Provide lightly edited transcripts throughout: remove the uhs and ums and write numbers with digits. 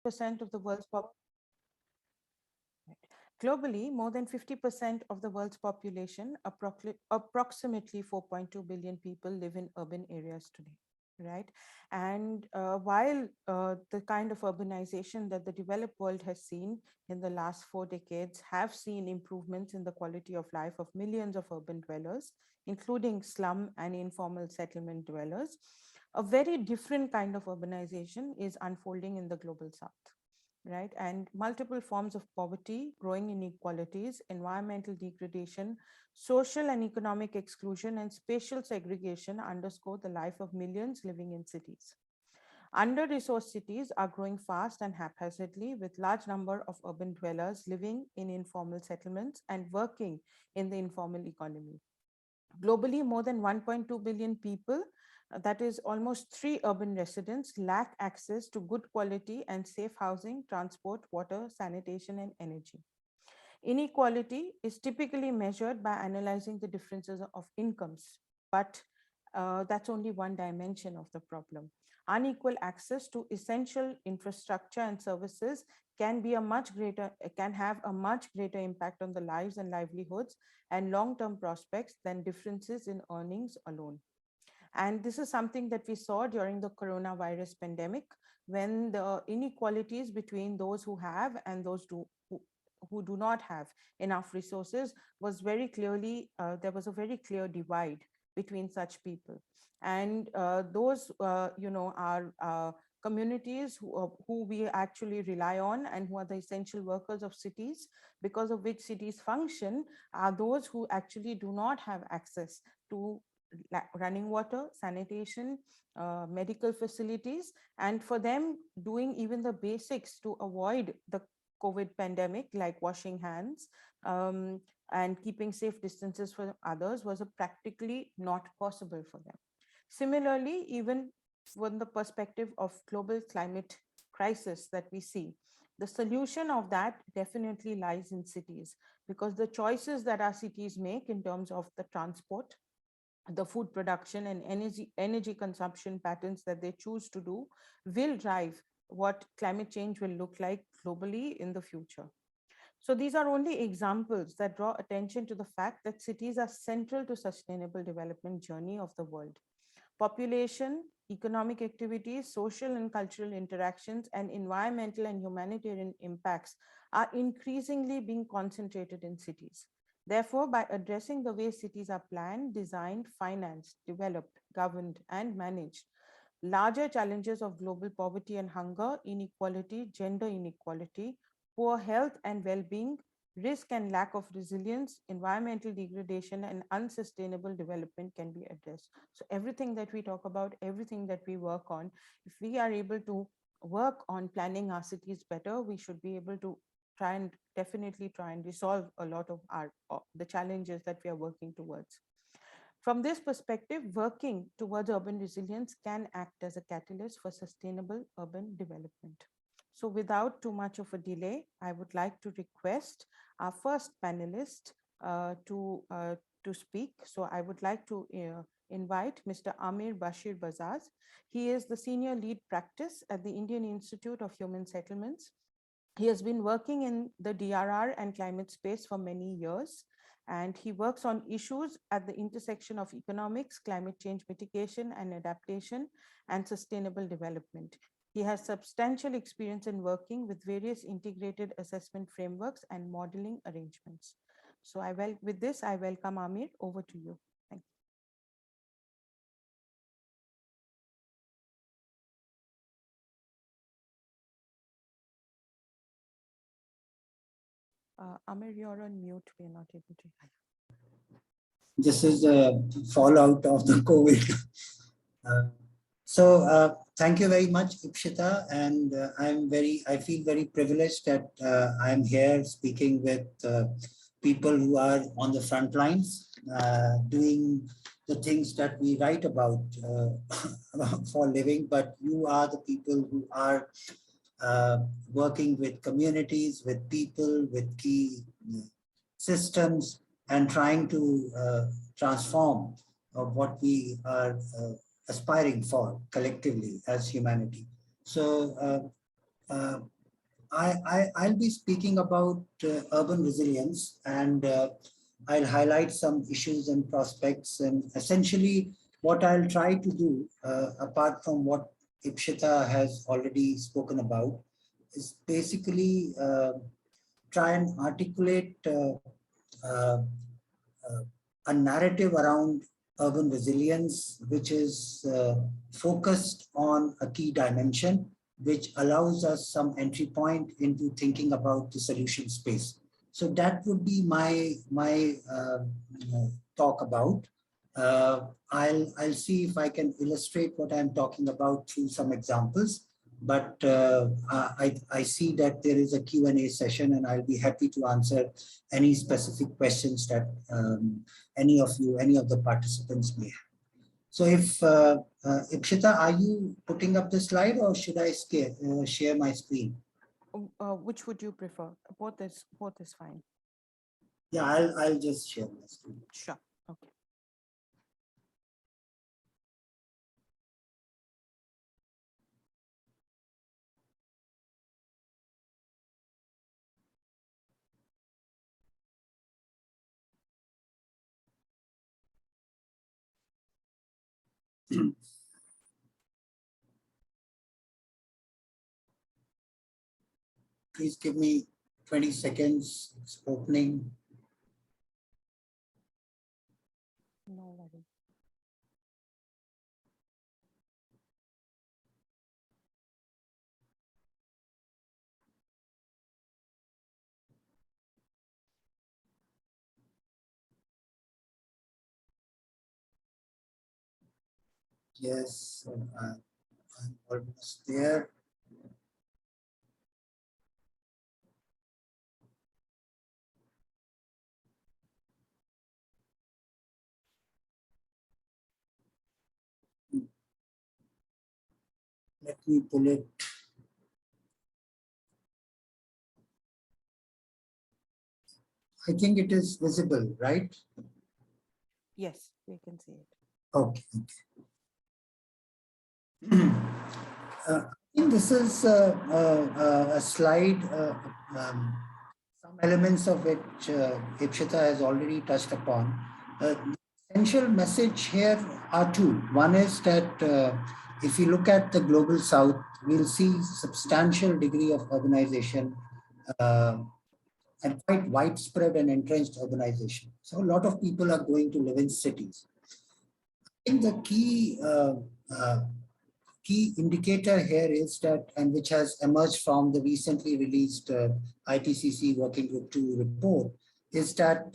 of the world's Globally, more than 50% of the world's population, approximately 4.2 billion people, live in urban areas today, right? And while the kind of urbanization that the developed world has seen in the last 4 decades have seen improvements in the quality of life of millions of urban dwellers, including slum and informal settlement dwellers, a very different kind of urbanization is unfolding in the global south, right? And multiple forms of poverty, growing inequalities, environmental degradation, social and economic exclusion, and spatial segregation underscore the life of millions living in cities. Under-resourced cities are growing fast and haphazardly, with large number of urban dwellers living in informal settlements and working in the informal economy. Globally, more than 1.2 billion people, that is almost 3 urban residents, lack access to good quality and safe housing, transport, water, sanitation, and energy. Inequality is typically measured by analyzing the differences of incomes, but that's only one dimension of the problem. Unequal access to essential infrastructure and services can have a much greater impact on the lives and livelihoods and long-term prospects than differences in earnings alone. And this is something that we saw during the coronavirus pandemic, when the inequalities between those who have and those who do not have enough resources was very clearly, there was a very clear divide between such people. And those, are communities who we actually rely on and who are the essential workers of cities, because of which cities function, are those who actually do not have access to running water, sanitation, medical facilities, and for them, doing even the basics to avoid the COVID pandemic, like washing hands and keeping safe distances from others, was practically not possible for them. Similarly, even from the perspective of global climate crisis that we see, the solution of that definitely lies in cities, because the choices that our cities make in terms of the transport, the food production, and energy consumption patterns that they choose to do will drive what climate change will look like globally in the future. So these are only examples that draw attention to the fact that cities are central to sustainable development journey of the world. Population, economic activities, social and cultural interactions, and environmental and humanitarian impacts are increasingly being concentrated in cities. Therefore, by addressing the way cities are planned, designed, financed, developed, governed, and managed, larger challenges of global poverty and hunger, inequality, gender inequality, poor health and well-being, risk and lack of resilience, environmental degradation, and unsustainable development can be addressed. So everything that we talk about, everything that we work on, if we are able to work on planning our cities better, we should be able to definitely try and resolve a lot of the challenges that we are working towards. From this perspective, working towards urban resilience can act as a catalyst for sustainable urban development. So without too much of a delay, I would like to request our first panelist to speak. So I would like to invite Mr. Amir Bashir Bazaz. He is the senior lead practice at the Indian Institute of Human Settlements. He has been working in the DRR and climate space for many years, and he works on issues at the intersection of economics, climate change mitigation and adaptation, and sustainable development. He has substantial experience in working with various integrated assessment frameworks and modeling arrangements. So with this, I welcome Amir. Over to you. Thank you. Amir, you're on mute. We are not able to hear you. This is the fallout of the COVID. Thank you very much, Ipshita, and I feel very privileged that I'm here speaking with people who are on the front lines, doing the things that we write about for a living, but you are the people who are working with communities, with people, with key systems, and trying to transform what we are aspiring for collectively as humanity. So Uh, I'll be speaking about urban resilience, and I'll highlight some issues and prospects. And essentially, what I'll try to do, apart from what Ipshita has already spoken about, is basically try and articulate uh, uh, a narrative around urban resilience, which is focused on a key dimension, which allows us some entry point into thinking about the solution space. So that would be my talk about. I'll see if I can illustrate what I'm talking about through some examples. But I see that there is a Q&A session, and I'll be happy to answer any specific questions that any of you, any of the participants may have. So Ipshita, are you putting up the slide, or should I share my screen? Which would you prefer? Both is fine. Yeah, I'll just share my screen. Sure. Okay. Please give me 20 seconds. It's opening. No worries. Yes, I'm almost there. Let me pull it. I think it is visible, right? Yes, we can see it. Okay. I think this is a slide, some elements of which Ipshita has already touched upon. The essential message here are two. One is that if you look at the global south, we'll see substantial degree of urbanization uh, and quite widespread and entrenched urbanization. So a lot of people are going to live in cities. I think the uh, key indicator here is that, and which has emerged from the recently released IPCC Working Group 2 report, is that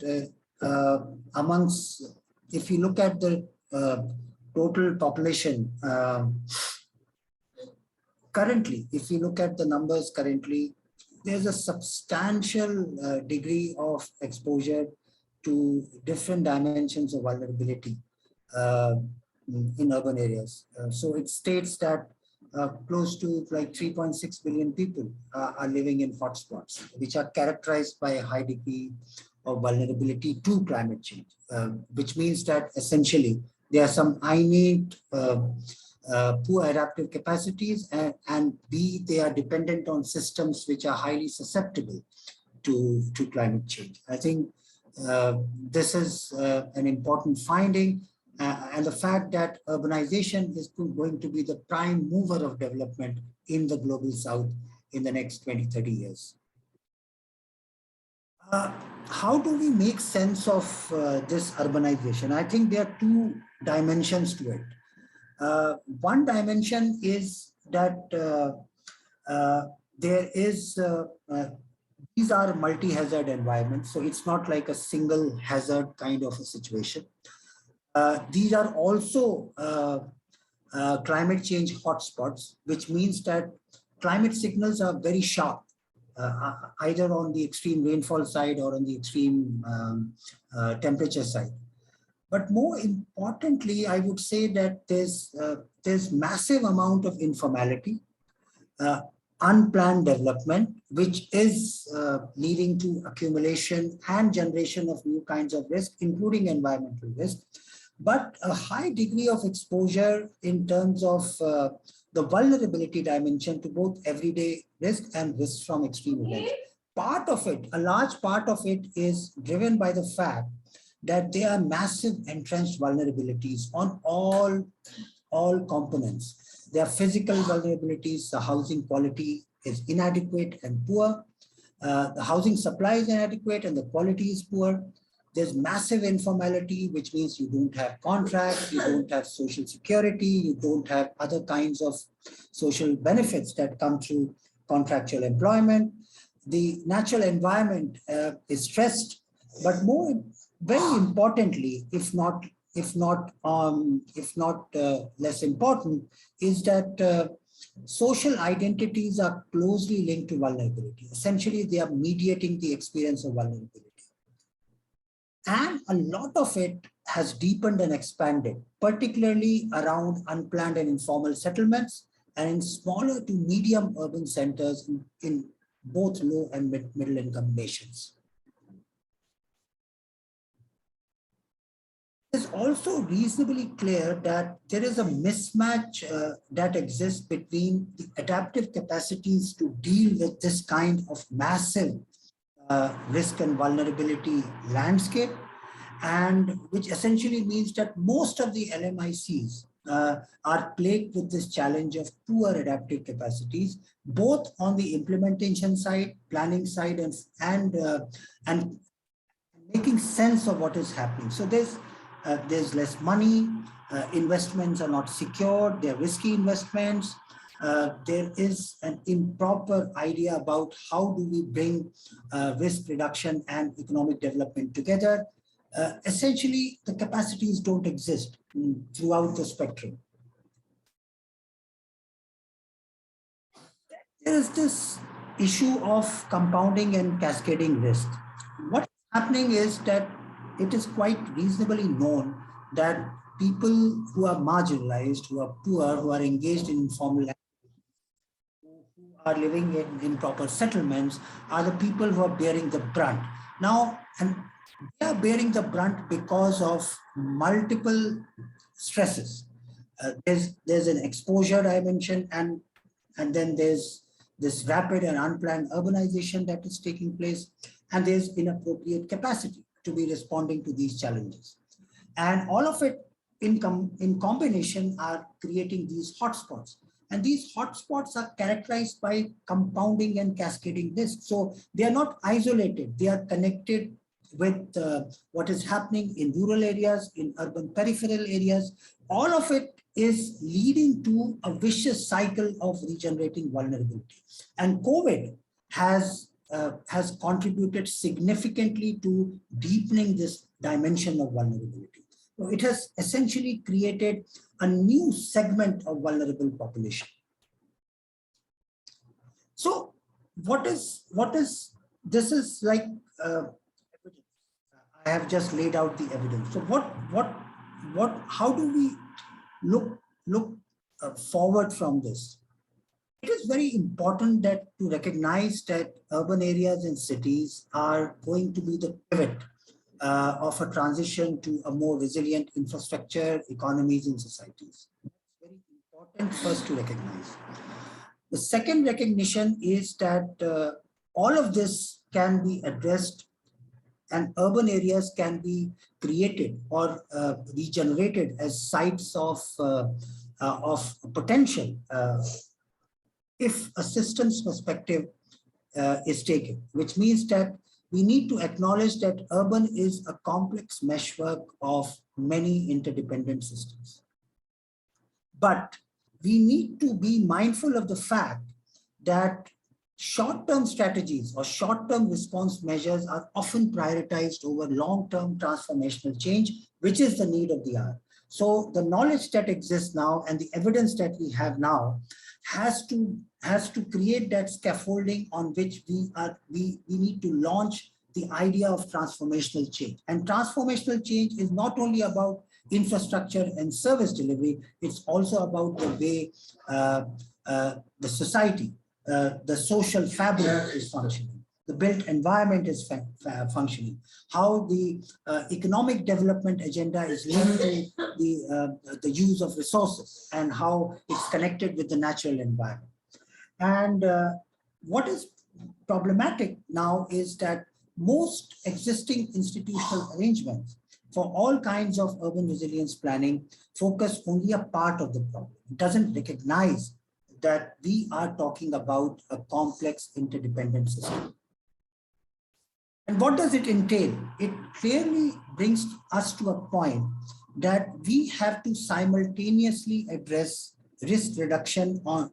amongst, if you look at the total population, currently, if you look at the numbers currently, there's a substantial degree of exposure to different dimensions of vulnerability uh, in urban areas. So it states that close to like 3.6 billion people are living in hotspots, which are characterized by a high degree of vulnerability to climate change, which means that essentially there are some innate poor adaptive capacities, and B, they are dependent on systems which are highly susceptible to climate change. I think this is an important finding, and the fact that urbanization is going to be the prime mover of development in the global south in the next 20, 30 years. Uh, how do we make sense of this urbanization? I think there are two dimensions to it. One dimension is that there is these are multi-hazard environments, so it's not like a single hazard kind of a situation. These are also climate change hotspots, which means that climate signals are very sharp, either on the extreme rainfall side or on the extreme temperature side. But more importantly, I would say that there's massive amount of informality, uh, unplanned development, which is leading to accumulation and generation of new kinds of risk, including environmental risk, but a high degree of exposure in terms of the vulnerability dimension to both everyday risk and risks from extreme events. Part of it, a large part of it, is driven by the fact that there are massive entrenched vulnerabilities on all components. There are physical vulnerabilities, the housing quality is inadequate and poor. The housing supply is inadequate and the quality is poor. There's massive informality, which means you don't have contracts, you don't have social security, you don't have other kinds of social benefits that come through contractual employment. The natural environment is stressed, but very importantly, if not less important, is that social identities are closely linked to vulnerability. Essentially, they are mediating the experience of vulnerability. And a lot of it has deepened and expanded, particularly around unplanned and informal settlements and in smaller to medium urban centers in both low and middle income nations. It's also reasonably clear that there is a mismatch that exists between the adaptive capacities to deal with this kind of massive risk and vulnerability landscape, and which essentially means that most of the LMICs are plagued with this challenge of poor adaptive capacities, both on the implementation side, planning side, and making sense of what is happening. So there's less money, investments are not secured, they're risky investments. There is an improper idea about how do we bring risk reduction and economic development together. Essentially, the capacities don't exist throughout the spectrum. There is this issue of compounding and cascading risk. What's happening is that it is quite reasonably known that people who are marginalized, who are poor, who are engaged in informal activity, who are living in improper settlements, are the people who are bearing the brunt. Now, and they are bearing the brunt because of multiple stresses. There's an exposure dimension, and then there's this rapid and unplanned urbanization that is taking place, and there's inappropriate capacity to be responding to these challenges. And all of it in combination are creating these hotspots. And these hotspots are characterized by compounding and cascading risks. So they are not isolated, they are connected with what is happening in rural areas, in urban peripheral areas. All of it is leading to a vicious cycle of regenerating vulnerability. And COVID has contributed significantly to deepening this dimension of vulnerability. So it has essentially created a new segment of vulnerable population. So this is like I have just laid out the evidence. So how do we look forward from this? It is very important to recognize that urban areas and cities are going to be the pivot of a transition to a more resilient infrastructure, economies, and societies. It's very important first to recognize. The second recognition is that all of this can be addressed and urban areas can be created or regenerated as sites of potential if a systems perspective is taken, which means that we need to acknowledge that urban is a complex meshwork of many interdependent systems. But we need to be mindful of the fact that short-term strategies or short-term response measures are often prioritized over long-term transformational change, which is the need of the hour. So the knowledge that exists now and the evidence that we have now has to create that scaffolding on which we need to launch the idea of transformational change. And transformational change is not only about infrastructure and service delivery, it's also about the way the society, the social fabric is functioning. the built environment is functioning, how the economic development agenda is linked to the use of resources, and how it's connected with the natural environment. And what is problematic now is that most existing institutional arrangements for all kinds of urban resilience planning focus only a part of the problem. It doesn't recognize that we are talking about a complex interdependent system. And what does it entail? It clearly brings us to a point that we have to simultaneously address risk reduction on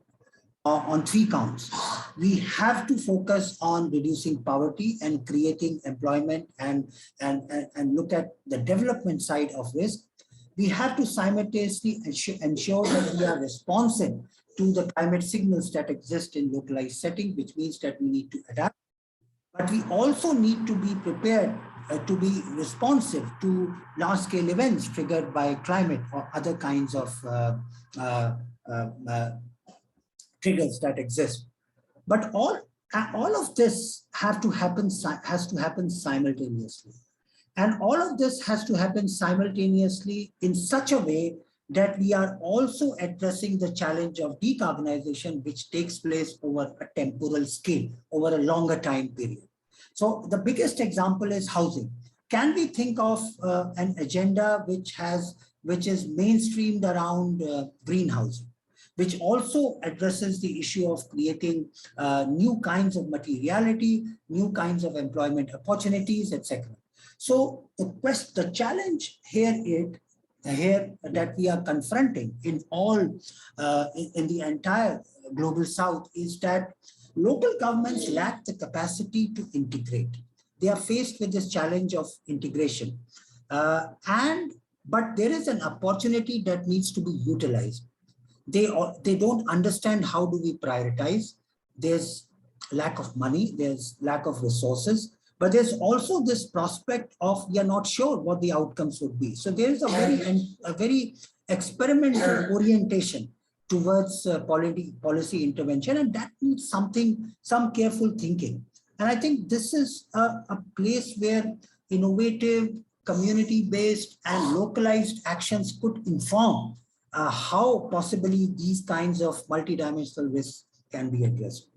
three counts. We have to focus on reducing poverty and creating employment, and look at the development side of risk. We have to simultaneously ensure that we are responsive to the climate signals that exist in localized setting, which means that we need to adapt. But we also need to be prepared to be responsive to large-scale events triggered by climate or other kinds of triggers that exist. But all of this has to happen simultaneously. And all of this has to happen simultaneously in such a way that we are also addressing the challenge of decarbonization, which takes place over a temporal scale, over a longer time period. So the biggest example is housing. Can we think of an agenda which is mainstreamed around greenhousing, which also addresses the issue of creating new kinds of materiality, new kinds of employment opportunities, etc. So the challenge here that we are confronting in the entire global South is that local governments lack the capacity to integrate. They are faced with this challenge of integration, but there is an opportunity that needs to be utilized. They don't understand how do we prioritize. There's lack of money, there's lack of resources, but there's also this prospect of we are not sure what the outcomes would be. So there is a very experimental orientation towards policy intervention, and that needs some careful thinking. And I think this is a place where innovative, community-based and localized actions could inform how possibly these kinds of multidimensional risks can be addressed.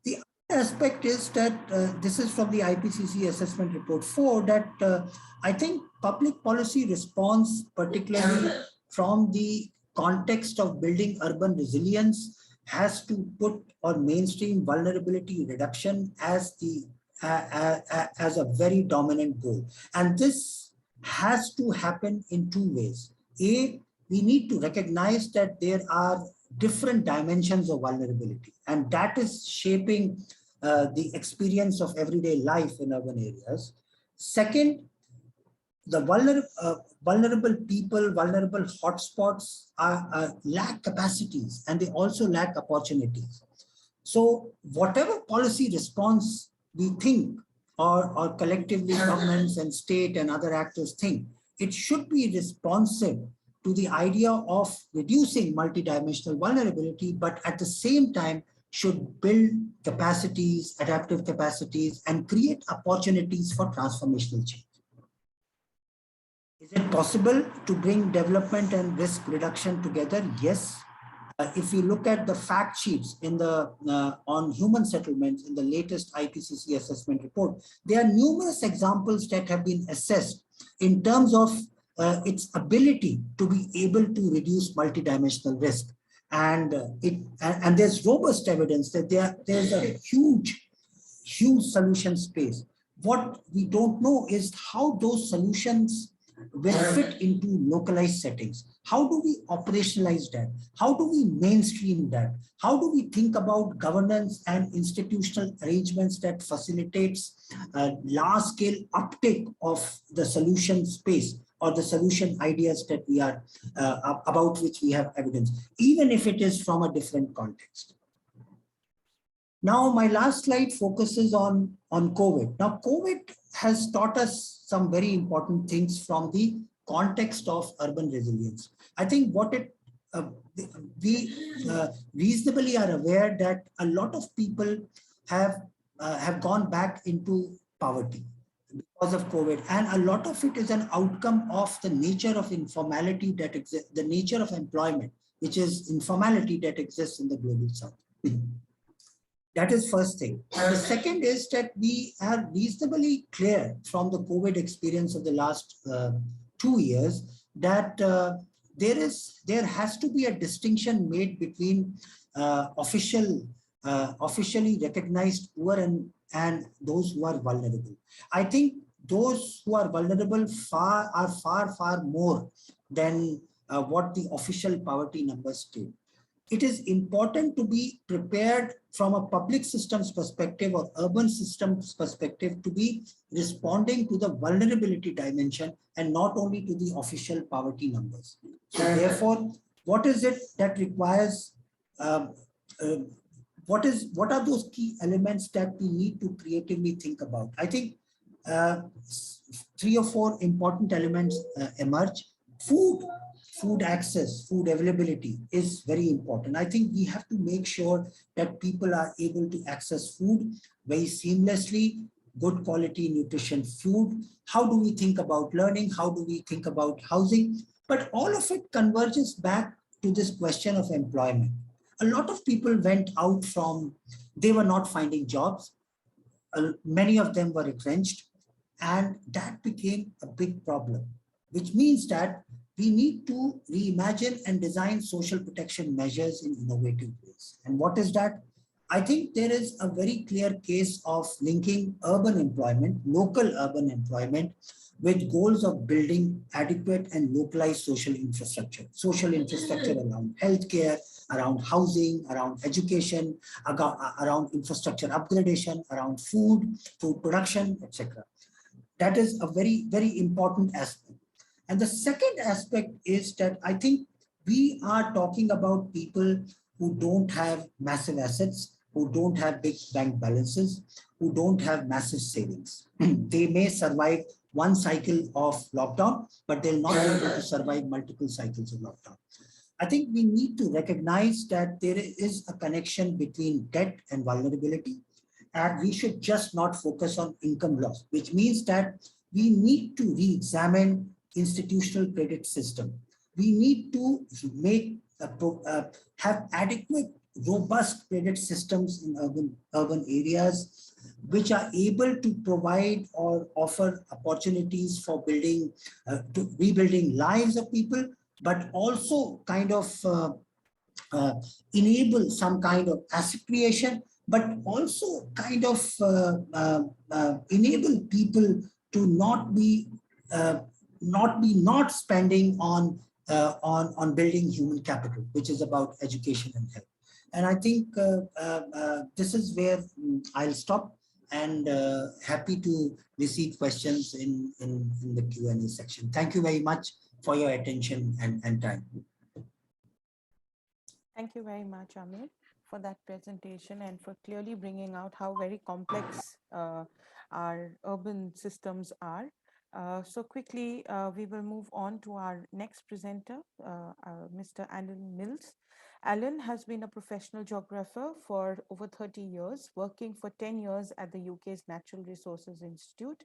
The other aspect is that this is from the IPCC assessment report 4, that I think public policy response, particularly from the context of building urban resilience, has to put on mainstream vulnerability reduction as a very dominant goal. And this has to happen in two ways. We need to recognize that there are different dimensions of vulnerability, and that is shaping the experience of everyday life in urban areas. Second, the vulnerable people, vulnerable hotspots lack capacities, and they also lack opportunities. So whatever policy response we think, or collectively governments and state and other actors think, it should be responsive to the idea of reducing multidimensional vulnerability, but at the same time should build capacities, adaptive capacities, and create opportunities for transformational change. Is it possible to bring development and risk reduction together? Yes. If you look at the fact sheets on human settlements in the latest IPCC assessment report, there are numerous examples that have been assessed in terms of its ability to be able to reduce multidimensional risk. And there's robust evidence that there's a huge solution space. What we don't know is how those solutions will fit into localized settings. How do we operationalize that? How do we mainstream that? How do we think about governance and institutional arrangements that facilitates large-scale uptake of the solution space or the solution ideas that we are about which we have evidence, even if it is from a different context. Now, my last slide focuses on COVID. Now, COVID has taught us some very important things from the context of urban resilience. I think we reasonably are aware that a lot of people have have gone back into poverty because of COVID. And a lot of it is an outcome of the nature of informality that exists, the nature of employment, which is informality that exists in the global south. That is first thing. The second is that we are reasonably clear from the COVID experience of the last 2 years that there has to be a distinction made between officially recognized poor and those who are vulnerable. I think those who are vulnerable far more than what the official poverty numbers state. It is important to be prepared from a public systems perspective or urban systems perspective to be responding to the vulnerability dimension and not only to the official poverty numbers. So therefore, what is it that requires, um, uh, what are those key elements that we need to creatively think about? I think uh, three or four important elements emerge. Food, food access, food availability is very important. I think we have to make sure that people are able to access food very seamlessly, good quality nutrition food. How do we think about learning? How do we think about housing? But all of it converges back to this question of employment. A lot of people went out from, they were not finding jobs. Many of them were retrenched, and that became a big problem, which means that we need to reimagine and design social protection measures in innovative ways. And what is that? I think there is a very clear case of linking urban employment, local urban employment, with goals of building adequate and localized social infrastructure around healthcare, around housing, around education, around infrastructure upgradation, around food production, etc. That is a very important aspect. And the second aspect is that I think we are talking about people who don't have massive assets, who don't have big bank balances, who don't have massive savings. They may survive one cycle of lockdown, but they'll not be able to survive multiple cycles of lockdown. I think we need to recognize that there is a connection between debt and vulnerability, and we should just not focus on income loss, which means that we need to re-examine institutional credit system. We need to make have adequate, robust credit systems in urban areas, which are able to provide or offer opportunities for building, to rebuilding lives of people, but also kind of uh, enable some kind of asset creation, but also kind of enable people to uh, not spending on building human capital, which is about education and health. And I think this is where I'll stop, and happy to receive questions in the Q&A section. Thank you very much for your attention and time. Thank you very much, Amir, for that presentation and for clearly bringing out how very complex our urban systems are. So quickly, we will move on to our next presenter, Mr. Alan Mills. Alan has been a professional geographer for over 30 years, working for 10 years at the UK's Natural Resources Institute,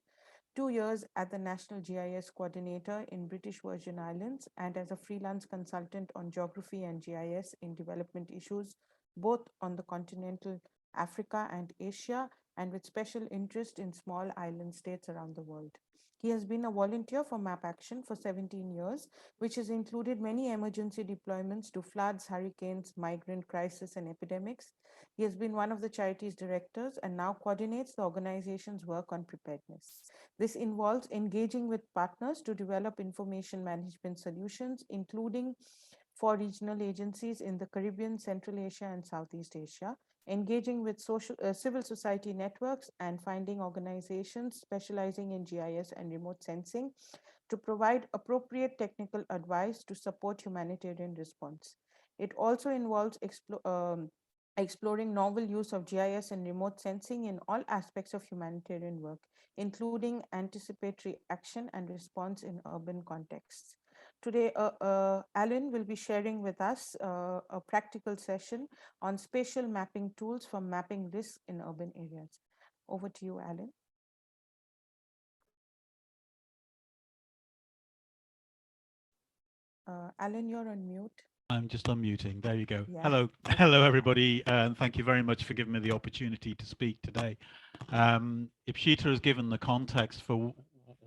2 years at the National GIS Coordinator in British Virgin Islands, and as a freelance consultant on geography and GIS in development issues, both on the continental Africa and Asia, and with special interest in small island states around the world. He has been a volunteer for Map Action for 17 years, which has included many emergency deployments to floods, hurricanes, migrant crisis, and epidemics. He has been one of the charity's directors and now coordinates the organization's work on preparedness. This involves engaging with partners to develop information management solutions, including for regional agencies in the Caribbean, Central Asia, and Southeast Asia, engaging with civil society networks, and finding organizations specializing in GIS and remote sensing to provide appropriate technical advice to support humanitarian response. It also involves exploring novel use of GIS and remote sensing in all aspects of humanitarian work, including anticipatory action and response in urban contexts. Today, Alan will be sharing with us a practical session on spatial mapping tools for mapping risks in urban areas. Over to you, Alan. Alan, you're on mute. I'm just unmuting. There you go. Yeah. Hello, Okay. hello everybody, and thank you very much for giving me the opportunity to speak today. Ipshita has given the context for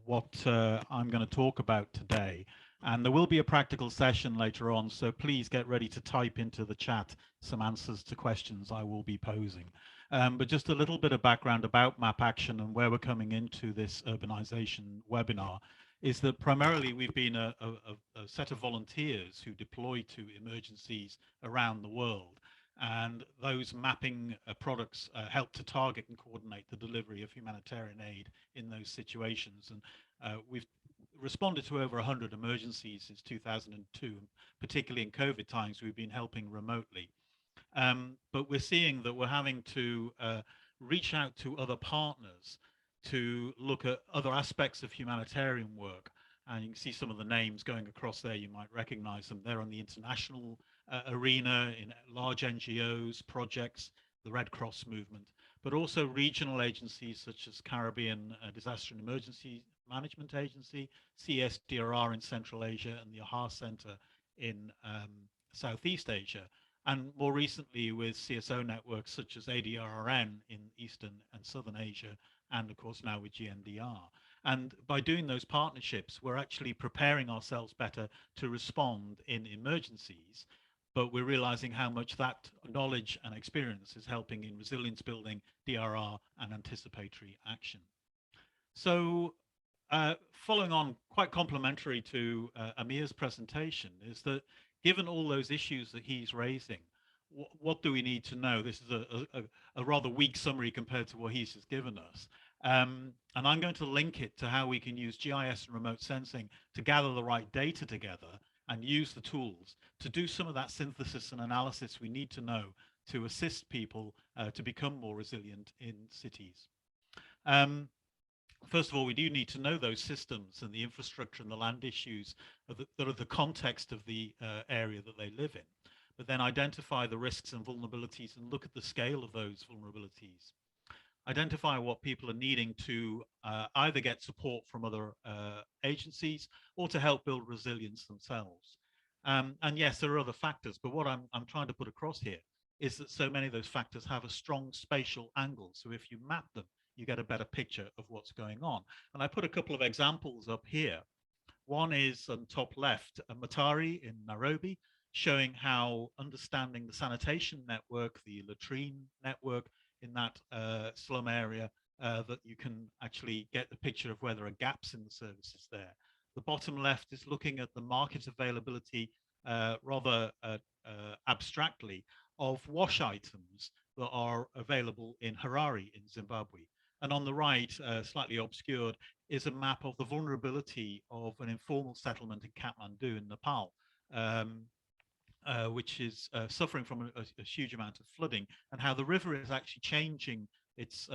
what I'm going to talk about today, and there will be a practical session later on, so please get ready to type into the chat some answers to questions I will be posing. But just a little bit of background about Map Action and where we're coming into this urbanization webinar is that primarily we've been a set of volunteers who deploy to emergencies around the world. And those mapping products help to target and coordinate the delivery of humanitarian aid in those situations. And we've responded to over 100 emergencies since 2002, particularly in COVID times, we've been helping remotely. But we're seeing that we're having to reach out to other partners to look at other aspects of humanitarian work. And you can see some of the names going across there. You might recognize them. They're on the international arena in large NGOs, projects, the Red Cross movement, but also regional agencies such as Caribbean Disaster and Emergency Management Agency, CSDRR in Central Asia, and the AHA Center in Southeast Asia, and more recently with CSO networks such as ADRRN in Eastern and Southern Asia, and of course now with GNDR. And by doing those partnerships, we're actually preparing ourselves better to respond in emergencies, but we're realizing how much that knowledge and experience is helping in resilience building, DRR, and anticipatory action. So following on, quite complementary to Amir's presentation, is that given all those issues that he's raising, what do we need to know? This is a rather weak summary compared to what he's just given us. And I'm going to link it to how we can use GIS and remote sensing to gather the right data together and use the tools to do some of that synthesis and analysis we need to know to assist people to become more resilient in cities. First of all, we do need to know those systems and the infrastructure and the land issues that are the context of the area that they live in, but then identify the risks and vulnerabilities and look at the scale of those vulnerabilities. Identify what people are needing to either get support from other agencies or to help build resilience themselves. And yes, there are other factors, but what I'm trying to put across here is that so many of those factors have a strong spatial angle. So if you map them, you get a better picture of what's going on. And I put a couple of examples up here. One is on top left, Matari in Nairobi, showing how understanding the sanitation network, the latrine network in that slum area, that you can actually get the picture of where there are gaps in the services there. The bottom left is looking at the market availability rather abstractly of wash items that are available in Harare in Zimbabwe. And on the right, slightly obscured, is a map of the vulnerability of an informal settlement in Kathmandu in Nepal, which is suffering from a huge amount of flooding, and how the river is actually changing its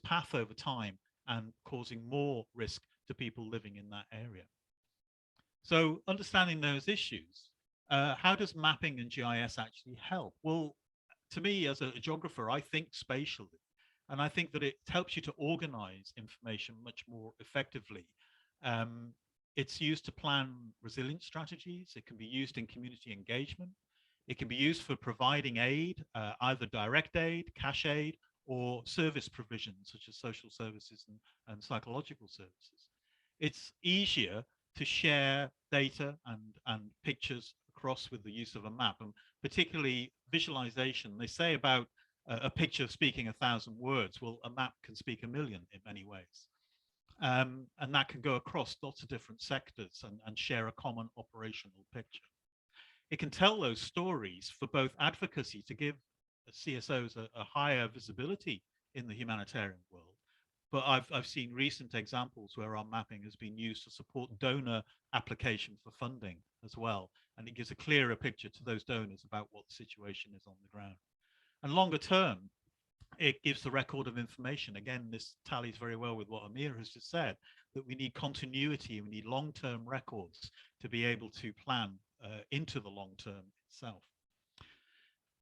path over time and causing more risk to people living in that area. So understanding those issues, how does mapping and GIS actually help? Well, to me as a geographer, I think spatially. And I think that it helps you to organize information much more effectively. It's used to plan resilience strategies. It can be used in community engagement. It can be used for providing aid, either direct aid, cash aid, or service provisions such as social services and psychological services. It's easier to share data and pictures across with the use of a map, and particularly visualization. They say about a picture speaking 1,000 words. Well, a map can speak 1,000,000 in many ways. And that can go across lots of different sectors and share a common operational picture. It can tell those stories for both advocacy to give CSOs a higher visibility in the humanitarian world. But I've seen recent examples where our mapping has been used to support donor application for funding as well. And it gives a clearer picture to those donors about what the situation is on the ground. And longer term, it gives the record of information. Again, this tallies very well with what Amir has just said, that we need continuity, we need long-term records to be able to plan into the long term itself.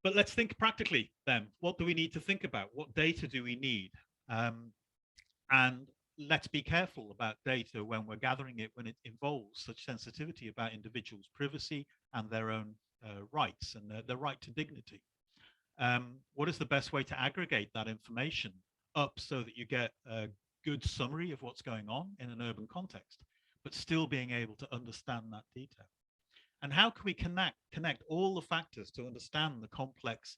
But let's think practically then. What do we need to think about? What data do we need? And let's be careful about data when we're gathering it, when it involves such sensitivity about individuals' privacy and their own rights and their right to dignity. What is the best way to aggregate that information up so that you get a good summary of what's going on in an urban context, but still being able to understand that detail? And how can we connect all the factors to understand the complex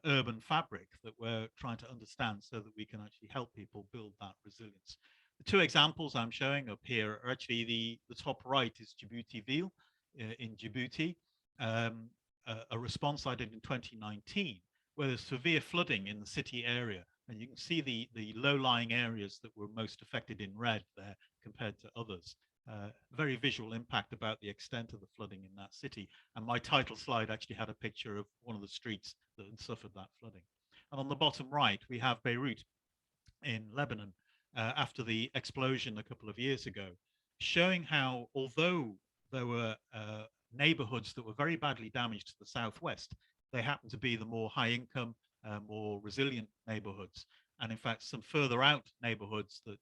urban fabric that we're trying to understand so that we can actually help people build that resilience? The two examples I'm showing up here are actually the top right is Djibouti Ville in Djibouti, a response I did in 2019, where there's severe flooding in the city area. And you can see the low-lying areas that were most affected in red there compared to others. Very visual impact about the extent of the flooding in that city. And my title slide actually had a picture of one of the streets that had suffered that flooding. And on the bottom right, we have Beirut in Lebanon after the explosion a couple of years ago, showing how, although there were neighborhoods that were very badly damaged to the southwest, they happened to be the more high income, more resilient neighborhoods. And in fact, some further out neighborhoods that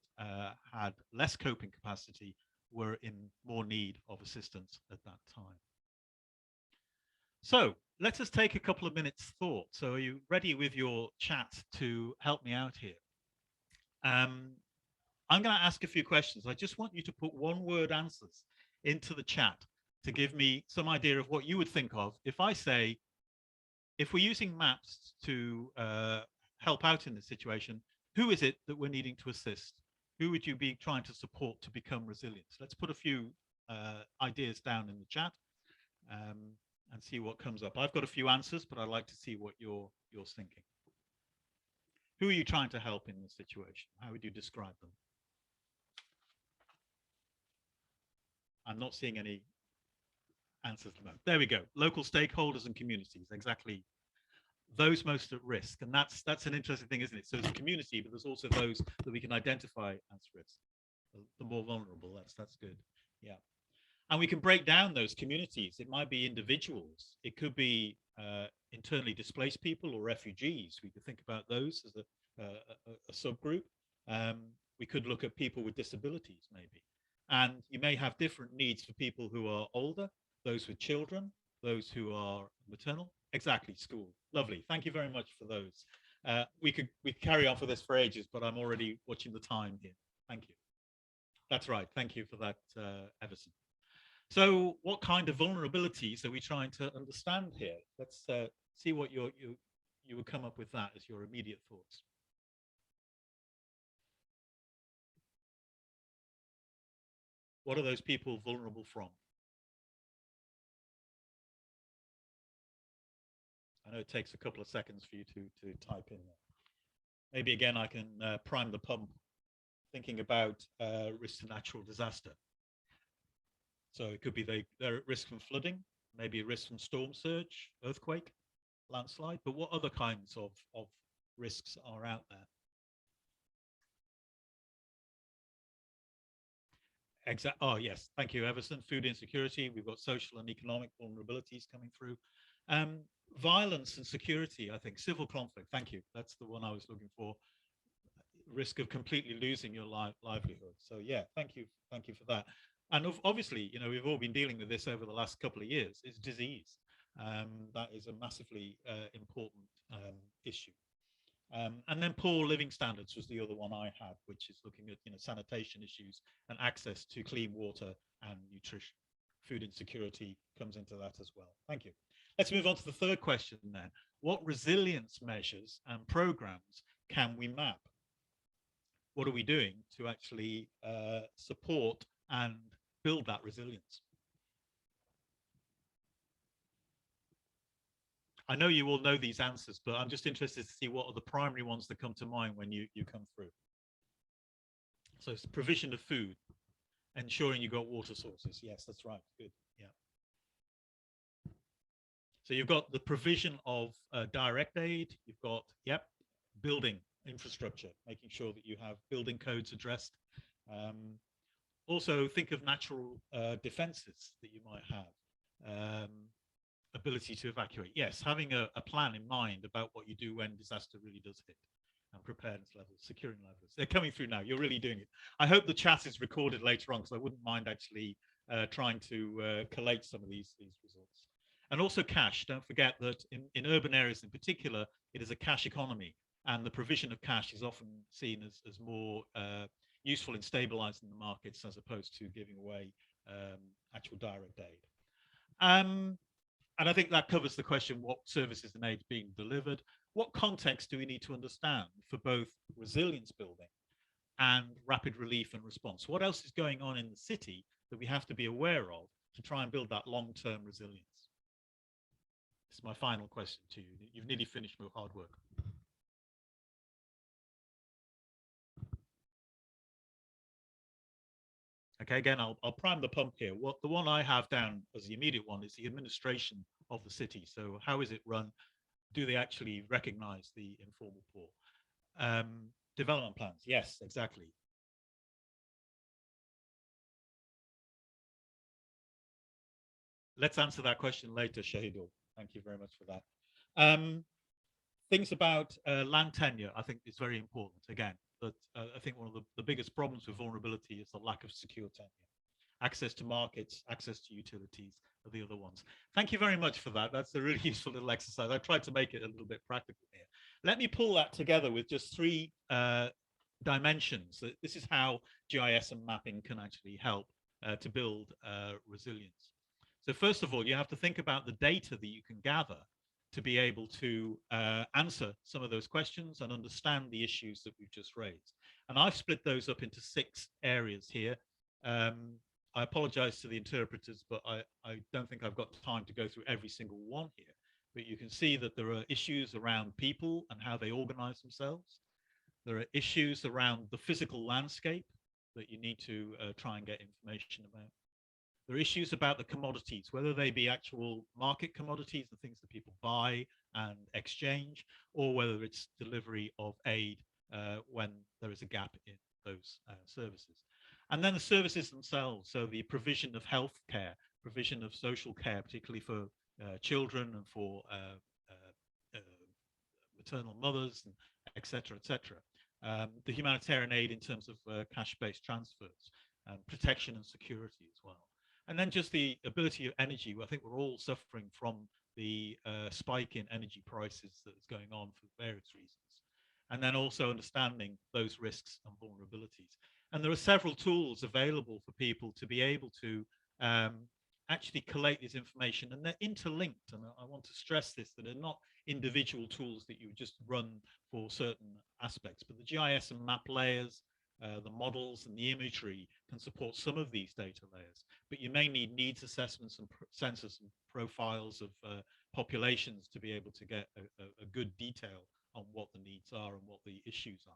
had less coping capacity were in more need of assistance at that time. So let us take a couple of minutes thought. So are you ready with your chat to help me out here? I'm going to ask a few questions. I just want you to put one-word answers into the chat to give me some idea of what you would think of if I say, if we're using maps to help out in this situation, who is it that we're needing to assist? Who would you be trying to support to become resilient? Let's put a few ideas down in the chat and see what comes up. I've got a few answers, but I'd like to see what you're thinking. Who are you trying to help in this situation? How would you describe them? I'm not seeing any answers at the moment. There we go. Local stakeholders and communities, exactly. Those most at risk. And that's an interesting thing, isn't it? So there's a community, but there's also those that we can identify as risk. The more vulnerable, that's good. Yeah. And we can break down those communities. It might be individuals. It could be internally displaced people or refugees. We could think about those as a subgroup. We could look at people with disabilities, maybe. And you may have different needs for people who are older, those with children, those who are maternal. Exactly, school. Lovely. Thank you very much for those. We could carry on for this for ages, but I'm already watching the time here. Thank you. That's right. Thank you for that, Everson. So what kind of vulnerabilities are we trying to understand here? Let's see what you would come up with that as your immediate thoughts. What are those people vulnerable from? I know it takes a couple of seconds for you to type in there. Maybe again, I can prime the pump thinking about risk to natural disaster. So it could be they're at risk from flooding, maybe a risk from storm surge, earthquake, landslide, but what other kinds of risks are out there? Oh, yes. Thank you, Everson. Food insecurity. We've got social and economic vulnerabilities coming through. Violence and security, I think. Civil conflict. Thank you. That's the one I was looking for. Risk of completely losing your livelihood. So yeah, thank you for that. And obviously, we've all been dealing with this over the last couple of years. It's disease. That is a massively important issue. And then poor living standards was the other one I had, which is looking at sanitation issues and access to clean water and nutrition. Food insecurity comes into that as well. Thank you. Let's move on to the third question then. What resilience measures and programs can we map? What are we doing to actually support and build that resilience? I know you all know these answers, but I'm just interested to see what are the primary ones that come to mind when you come through. So it's the provision of food, ensuring you've got water sources. Yes, that's right. Good. Yeah. So you've got the provision of direct aid. You've got, yep, building infrastructure, making sure that you have building codes addressed. Also think of natural defenses that you might have. Ability to evacuate. Yes, having a plan in mind about what you do when disaster really does hit. and preparedness levels, securing levels. They're coming through now. You're really doing it. I hope the chat is recorded later on, because I wouldn't mind actually trying to collate some of these results. And also cash. Don't forget that in urban areas in particular, it is a cash economy, and the provision of cash is often seen as more useful in stabilizing the markets as opposed to giving away actual direct aid. And I think that covers the question, what services and aid being delivered? What context do we need to understand for both resilience building and rapid relief and response? What else is going on in the city that we have to be aware of to try and build that long-term resilience? This is my final question to you. You've nearly finished your hard work. Okay, again, I'll prime the pump here. The one I have down as the immediate one is the administration of the city. So how is it run? Do they actually recognize the informal poor? Development plans, yes, exactly. Let's answer that question later, Shahidul. Thank you very much for that. Things about land tenure, I think is very important. Again, but I think one of the biggest problems with vulnerability is the lack of secure tenure. Access to markets, access to utilities are the other ones. Thank you very much for that. That's a really useful little exercise. I tried to make it a little bit practical here. Let me pull that together with just three dimensions. This is how GIS and mapping can actually help to build resilience. So first of all, you have to think about the data that you can gather to be able to answer some of those questions and understand the issues that we've just raised. And I've split those up into 6 areas here. I apologize to the interpreters, but I don't think I've got time to go through every single one here. But you can see that there are issues around people and how they organize themselves. There are issues around the physical landscape that you need to try and get information about. There are issues about the commodities, whether they be actual market commodities, the things that people buy and exchange, or whether it's delivery of aid when there is a gap in those services. And then the services themselves, so the provision of health care, provision of social care, particularly for children and for maternal mothers, and et cetera, et cetera. The humanitarian aid in terms of cash-based transfers, protection and security as well. And then just the ability of energy. I think we're all suffering from the spike in energy prices that is going on for various reasons. And then also understanding those risks and vulnerabilities. And there are several tools available for people to be able to actually collate this information, and they're interlinked. And I want to stress this, that they're not individual tools that you just run for certain aspects, but the GIS and map layers, the models and the imagery can support some of these data layers, but you may need needs assessments and census and profiles of populations to be able to get a good detail on what the needs are and what the issues are.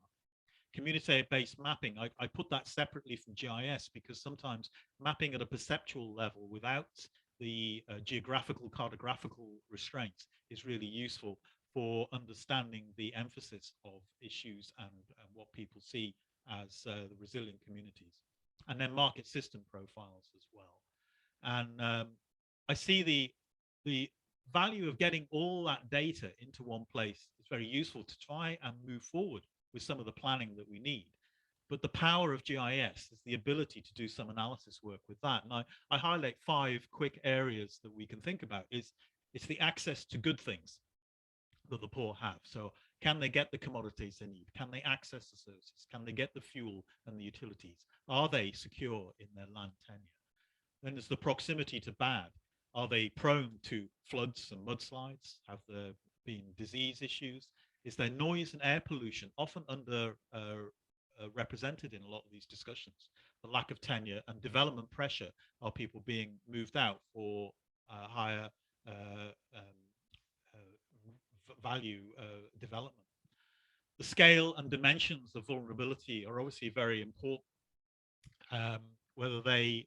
Community-based mapping, I put that separately from GIS because sometimes mapping at a perceptual level without the geographical, cartographical restraints is really useful for understanding the emphasis of issues and what people see as the resilient communities. And then market system profiles as well. And I see the value of getting all that data into one place is very useful to try and move forward with some of the planning that we need. But the power of GIS is the ability to do some analysis work with that. And I highlight 5 quick areas that we can think about. It's the access to good things that the poor have. So can they get the commodities they need? Can they access the services? Can they get the fuel and the utilities? Are they secure in their land tenure? Then there's the proximity to bad. Are they prone to floods and mudslides? Have there been disease issues? Is there noise and air pollution, often under represented in a lot of these discussions? The lack of tenure and development pressure. Are people being moved out for higher value development? The scale and dimensions of vulnerability are obviously very important. Whether they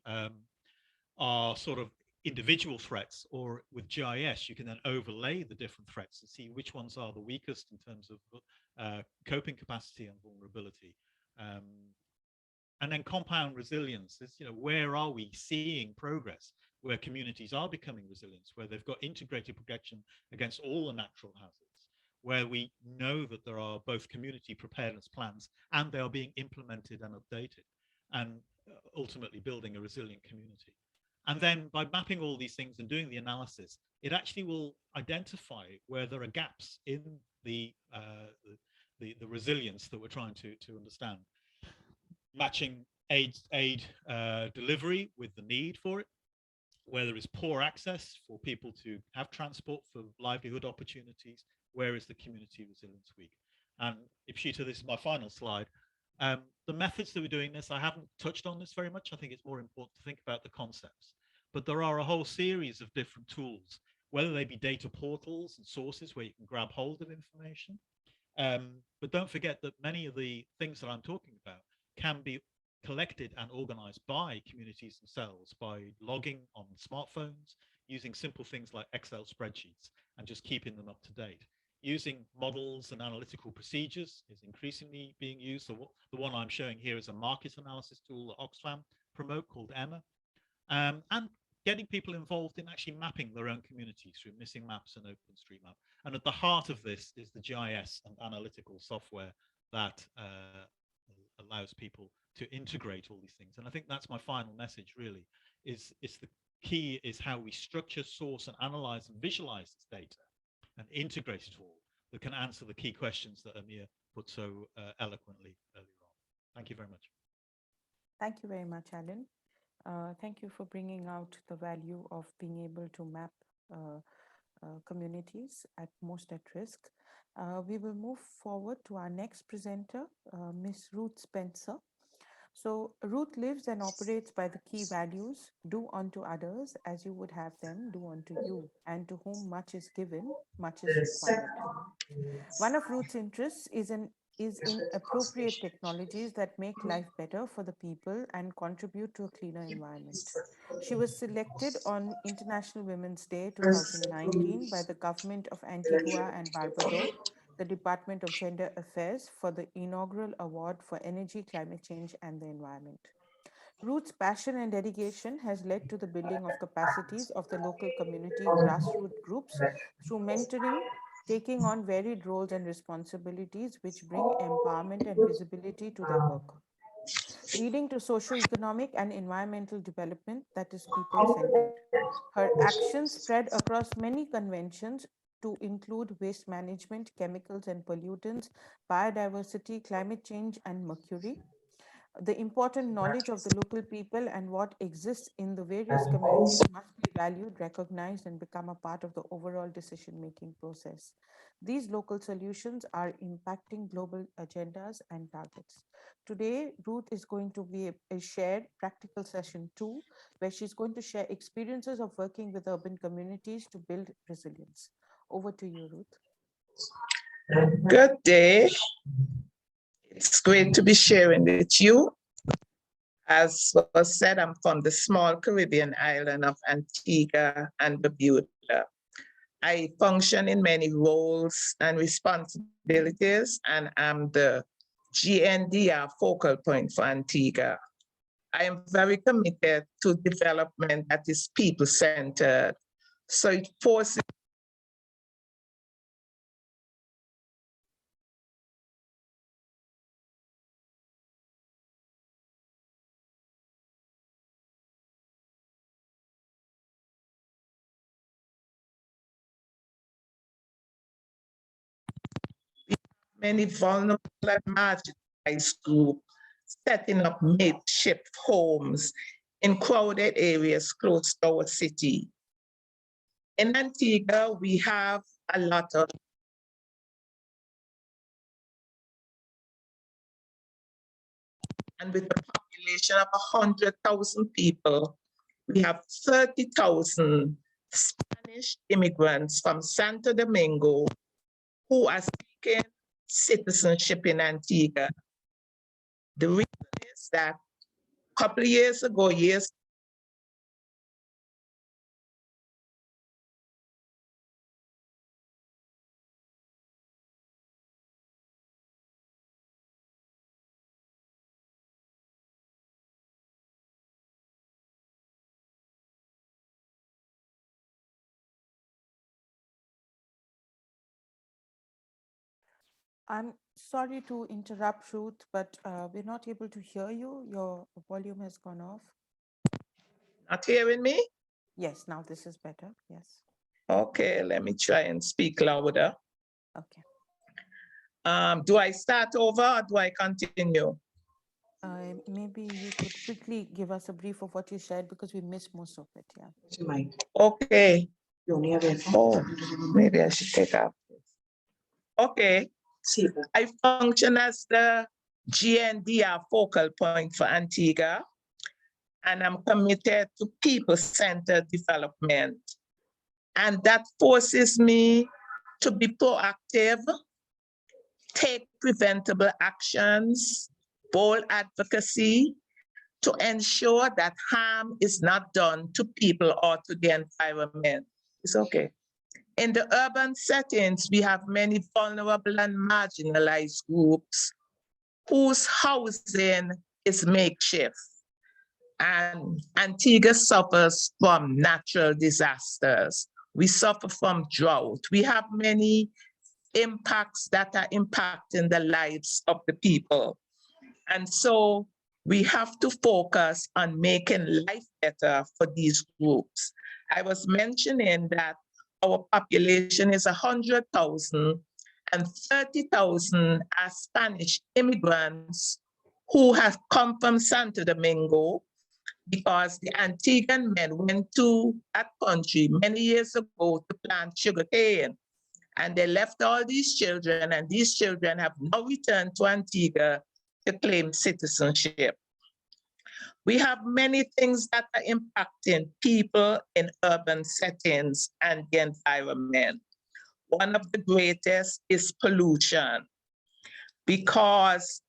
are sort of individual threats, or with GIS, you can then overlay the different threats to see which ones are the weakest in terms of coping capacity and vulnerability. And then compound resilience is, where are we seeing progress, where communities are becoming resilient, where they've got integrated protection against all the natural hazards, where we know that there are both community preparedness plans and they are being implemented and updated, and ultimately building a resilient community. And then by mapping all these things and doing the analysis, it actually will identify where there are gaps in the resilience that we're trying to understand, matching aid delivery with the need for it, where there is poor access for people to have transport for livelihood opportunities, where is the community resilience week. And Ipshita, this is my final slide. The methods that we're doing this, I haven't touched on this very much. I think it's more important to think about the concepts. But there are a whole series of different tools, whether they be data portals and sources where you can grab hold of information. But don't forget that many of the things that I'm talking about can be collected and organized by communities themselves by logging on smartphones, using simple things like Excel spreadsheets, and just keeping them up to date. Using models and analytical procedures is increasingly being used. So the one I'm showing here is a market analysis tool that Oxfam promote called Emma. And getting people involved in actually mapping their own communities through missing maps and OpenStreetMap. And at the heart of this is the GIS and analytical software that allows people to integrate all these things. And I think that's my final message really, is the key is how we structure, source, and analyze and visualize this data and integrate it all that can answer the key questions that Amir put so eloquently earlier on. Thank you very much. Thank you very much, Alan. Thank you for bringing out the value of being able to map communities at most at risk. We will move forward to our next presenter, Ms. Ruth Spencer. So Ruth lives and operates by the key values: do unto others as you would have them do unto you, and to whom much is given, much is required. One of Ruth's interests is in appropriate technologies that make life better for the people and contribute to a cleaner environment. She was selected on International Women's Day 2019 by the government of Antigua and Barbuda, the Department of Gender Affairs, for the inaugural award for energy, climate change, and the environment. Ruth's passion and dedication has led to the building of capacities of the local community grassroots groups through mentoring, taking on varied roles and responsibilities which bring empowerment and visibility to their work, leading to socio-economic and environmental development that is people-centered. Her actions spread across many conventions to include waste management, chemicals and pollutants, biodiversity, climate change, and mercury. The important knowledge of the local people and what exists in the various communities must be valued, recognized, and become a part of the overall decision-making process. These local solutions are impacting global agendas and targets. Today, Ruth is going to be a shared practical session 2, where she's going to share experiences of working with urban communities to build resilience. Over to you, Ruth. Good day. It's great to be sharing with you. As was said, I'm from the small Caribbean island of Antigua and Barbuda. I function in many roles and responsibilities, and I'm the GNDR focal point for Antigua. I am very committed to development that is people-centered, so it forces many vulnerable and marginalized groups setting up makeshift homes in crowded areas close to our city. In Antigua, we have a lot of and with a population of 100,000 people, we have 30,000 Spanish immigrants from Santo Domingo who are seeking citizenship in Antigua. The reason is that a couple of years ago, I'm sorry to interrupt, Ruth, but we're not able to hear you. Your volume has gone off. Not hearing me? Yes, now this is better. Yes. Okay, let me try and speak louder. Okay. Do I start over or do I continue? Maybe you could quickly give us a brief of what you shared because we missed most of it. Yeah. Okay. Oh, maybe I should take off. Okay. I function as the GNDR focal point for Antigua, and I'm committed to people-centered development. And that forces me to be proactive, take preventable actions, bold advocacy to ensure that harm is not done to people or to the environment. It's okay. In the urban settings, we have many vulnerable and marginalized groups whose housing is makeshift. And Antigua suffers from natural disasters. We suffer from drought. We have many impacts that are impacting the lives of the people. And so we have to focus on making life better for these groups. I was mentioning that our population is 100,000 and 30,000 are Spanish immigrants who have come from Santo Domingo because the Antiguan men went to that country many years ago to plant sugarcane. And they left all these children, and these children have now returned to Antigua to claim citizenship. We have many things that are impacting people in urban settings and the environment. One of the greatest is pollution, because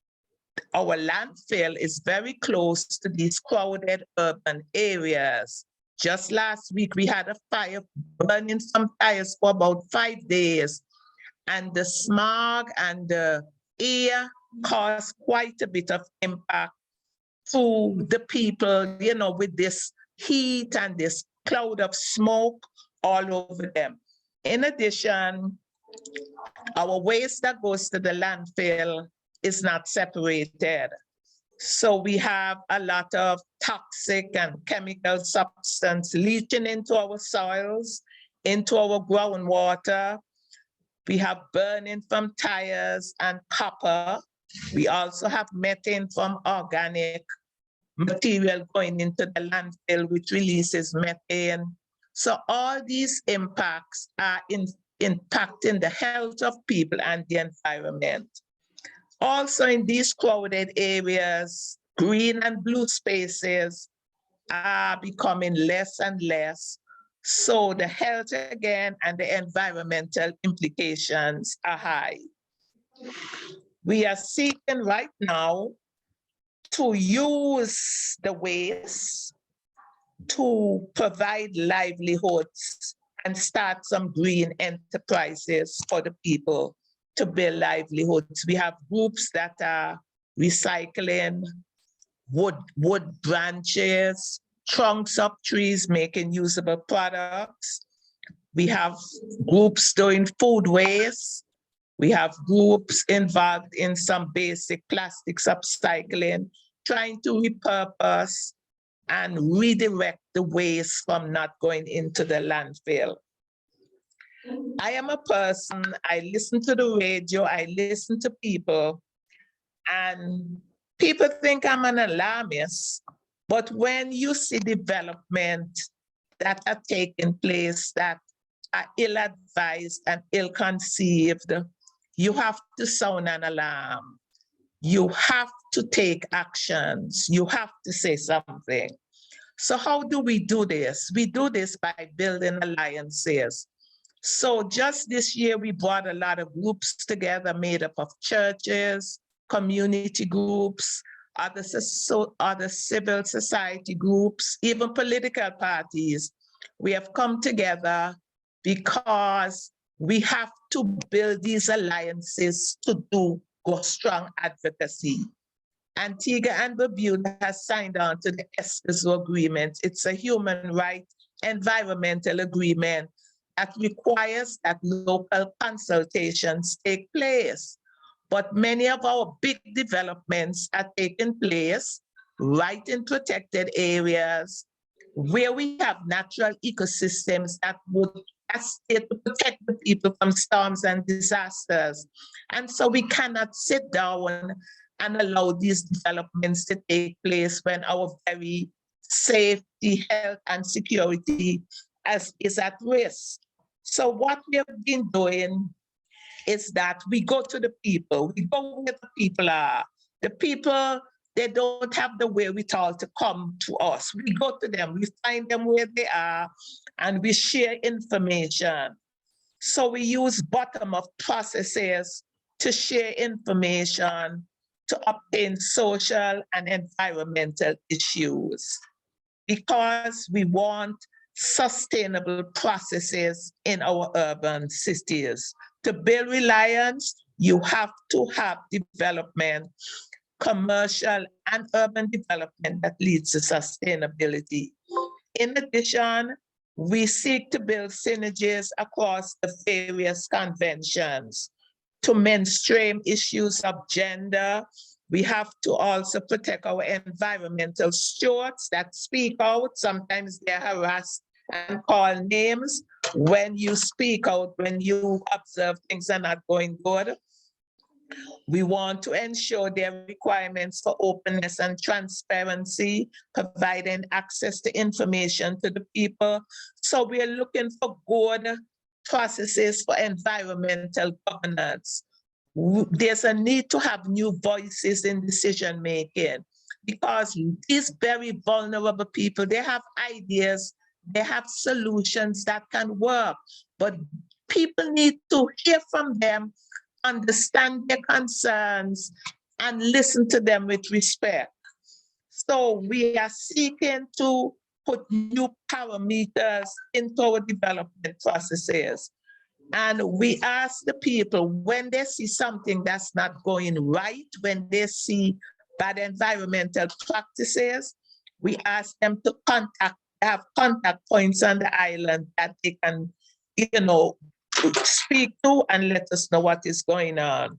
our landfill is very close to these crowded urban areas. Just last week, we had a fire burning some tires for about 5 days, and the smog and the air caused quite a bit of impact to the people, you know, with this heat and this cloud of smoke all over them. In addition, our waste that goes to the landfill is not separated. So we have a lot of toxic and chemical substance leaching into our soils, into our groundwater. We have burning from tires and copper. We also have methane from organic material going into the landfill, which releases methane. So all these impacts are impacting the health of people and the environment. Also in these crowded areas, green and blue spaces are becoming less and less. So the health again and the environmental implications are high. We are seeking right now to use the waste to provide livelihoods and start some green enterprises for the people to build livelihoods. We have groups that are recycling wood branches, trunks of trees, making usable products. We have groups doing food waste. We have groups involved in some basic plastics upcycling, trying to repurpose and redirect the waste from not going into the landfill. I am a person, I listen to the radio, I listen to people, and people think I'm an alarmist, but when you see development that are taking place that are ill-advised and ill-conceived, you have to sound an alarm. You have to take actions. You have to say something. So how do we do this? We do this by building alliances. So just this year, we brought a lot of groups together made up of churches, community groups, other civil society groups, even political parties. We have come together because we have to build these alliances to do strong advocacy. Antigua and Barbuda has signed on to the ESCAZO agreement. It's a human rights environmental agreement that requires that local consultations take place. but many of our big developments are taking place right in protected areas where we have natural ecosystems that would assist to protect the people from storms and disasters. And so we cannot sit down and allow these developments to take place when our very safety, health, and security is at risk. So what we have been doing is that we go to the people, we go where the people are. The people, they don't have the wherewithal to come to us. We go to them, we find them where they are, and we share information. So we use bottom-up processes to share information, to obtain social and environmental issues, because we want sustainable processes in our urban cities. To build reliance, you have to have development, commercial and urban development that leads to sustainability. In addition, we seek to build synergies across the various conventions to mainstream issues of gender. We have to also protect our environmental stewards that speak out. Sometimes they're harassed and call names. When you speak out, when you observe things are not going good, we want to ensure their requirements for openness and transparency, providing access to information to the people. So we are looking for good processes for environmental governance. There's a need to have new voices in decision making, because these very vulnerable people, they have ideas, they have solutions that can work, but people need to hear from them, understand their concerns, and listen to them with respect. So we are seeking to put new parameters into our development processes. And we ask the people, when they see something that's not going right, when they see bad environmental practices, we ask them to have contact points on the island that they can, speak to and let us know what is going on.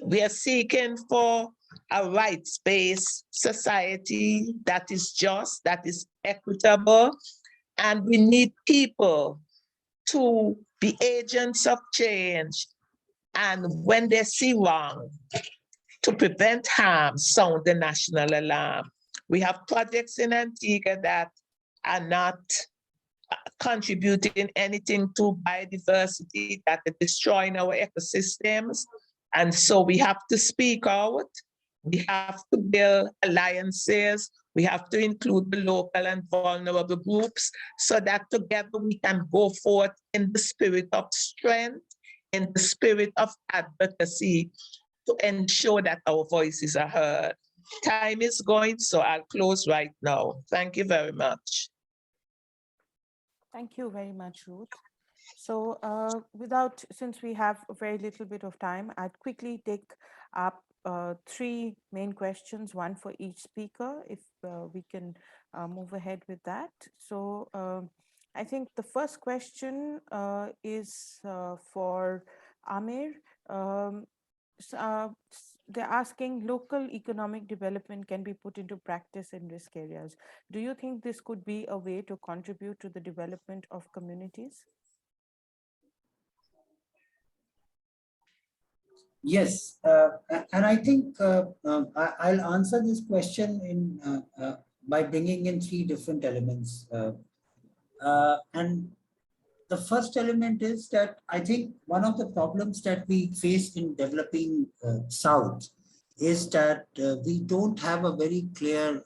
We are seeking for a rights-based society that is just, that is equitable, and we need people to be agents of change. And when they see wrong, to prevent harm, sound the national alarm. We have projects in Antigua that are not contributing anything to biodiversity, that are destroying our ecosystems. And so we have to speak out. We have to build alliances. We have to include the local and vulnerable groups so that together we can go forth in the spirit of strength, in the spirit of advocacy, to ensure that our voices are heard. Time is going, so I'll close right now. Thank you very much. Thank you very much, Ruth. So since we have a very little bit of time, I'd quickly take up three main questions, one for each speaker, if we can move ahead with that. So I think the first question is for Amir. They're asking, local economic development can be put into practice in risk areas. Do you think this could be a way to contribute to the development of communities? Yes, and I think I'll answer this question by bringing in three different elements. And the first element is that I think one of the problems that we face in developing South is that we don't have a very clear